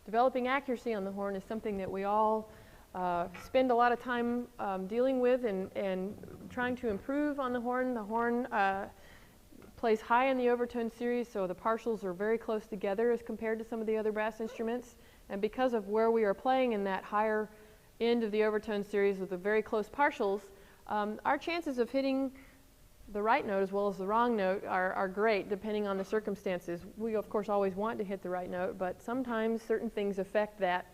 developing accuracy on the horn is something that we all spend a lot of time dealing with and trying to improve on the horn. The horn plays high in the overtone series, so the partials are very close together as compared to some of the other brass instruments. And because of where we are playing in that higher end of the overtone series with the very close partials, our chances of hitting the right note as well as the wrong note are great depending on the circumstances. We of course always want to hit the right note, but sometimes certain things affect that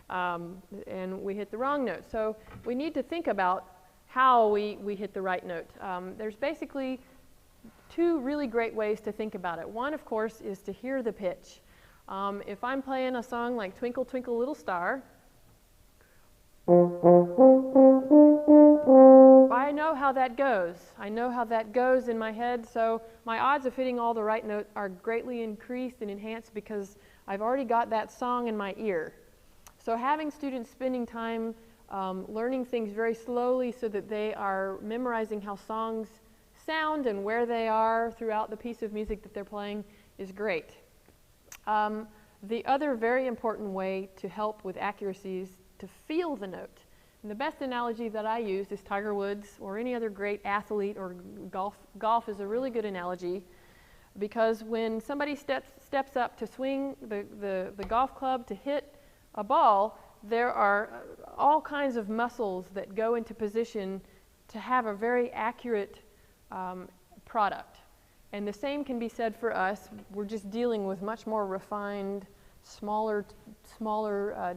and we hit the wrong note. So we need to think about how we hit the right note. There's basically two really great ways to think about it. One, of course, is to hear the pitch. If I'm playing a song like Twinkle Twinkle Little Star, I know how that goes. I know how that goes in my head, so my odds of hitting all the right note are greatly increased and enhanced because I've already got that song in my ear. So having students spending time learning things very slowly so that they are memorizing how songs sound and where they are throughout the piece of music that they're playing is great. The other very important way to help with accuracy is to feel the note. And the best analogy that I use is Tiger Woods or any other great athlete, or golf. Golf is a really good analogy because when somebody steps up to swing the golf club to hit a ball, there are all kinds of muscles that go into position to have a very accurate product. And the same can be said for us. We're just dealing with much more refined, smaller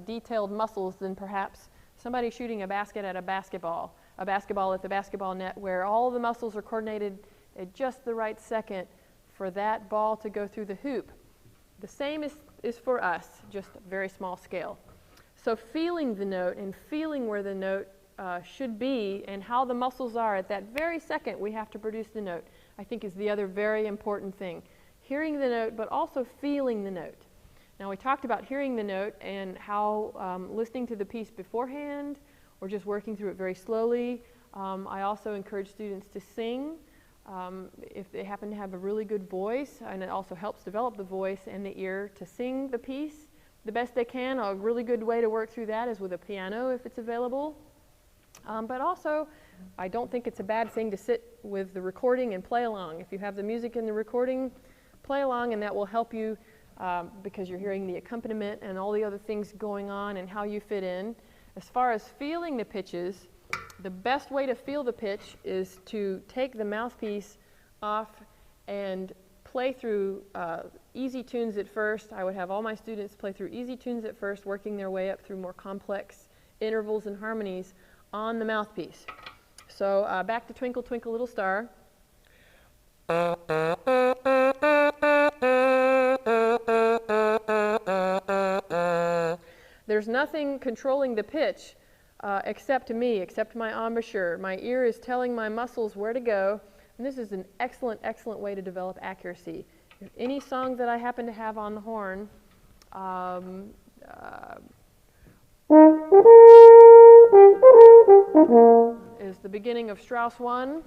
detailed muscles than perhaps somebody shooting a basket at a basketball at the basketball net, where all the muscles are coordinated at just the right second for that ball to go through the hoop. The same is for us, just a very small scale. So feeling the note and feeling where the note should be and how the muscles are at that very second we have to produce the note, I think is the other very important thing. Hearing the note, but also feeling the note. Now we talked about hearing the note and how listening to the piece beforehand or just working through it very slowly. I also encourage students to sing if they happen to have a really good voice, and it also helps develop the voice and the ear to sing the piece the best they can. A really good way to work through that is with a piano if it's available. But also, I don't think it's a bad thing to sit with the recording and play along. If you have the music in the recording, play along, and that will help you because you're hearing the accompaniment and all the other things going on and how you fit in. As far as feeling the pitches, the best way to feel the pitch is to take the mouthpiece off and play through easy tunes at first. I would have all my students play through easy tunes at first, working their way up through more complex intervals and harmonies on the mouthpiece. So back to Twinkle Twinkle Little Star. There's nothing controlling the pitch except me, except my embouchure. My ear is telling my muscles where to go, and this is an excellent, excellent way to develop accuracy. If any song that I happen to have on the horn is the beginning of Strauss 1.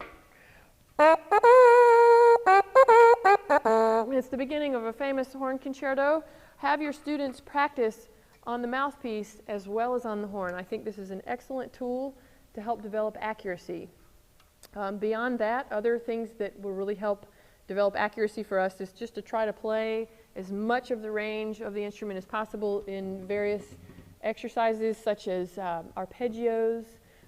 It's the beginning of a famous horn concerto. Have your students practice on the mouthpiece as well as on the horn. I think this is an excellent tool to help develop accuracy. Beyond that, other things that will really help develop accuracy for us is just to try to play as much of the range of the instrument as possible in various exercises such as arpeggios,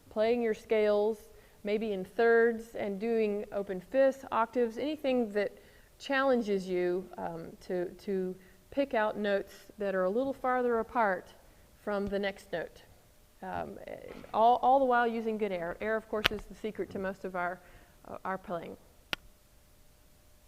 playing your scales, maybe in thirds, and doing open fifths, octaves, anything that challenges you to pick out notes that are a little farther apart from the next note. All the while using good air. Air, of course, is the secret to most of our playing.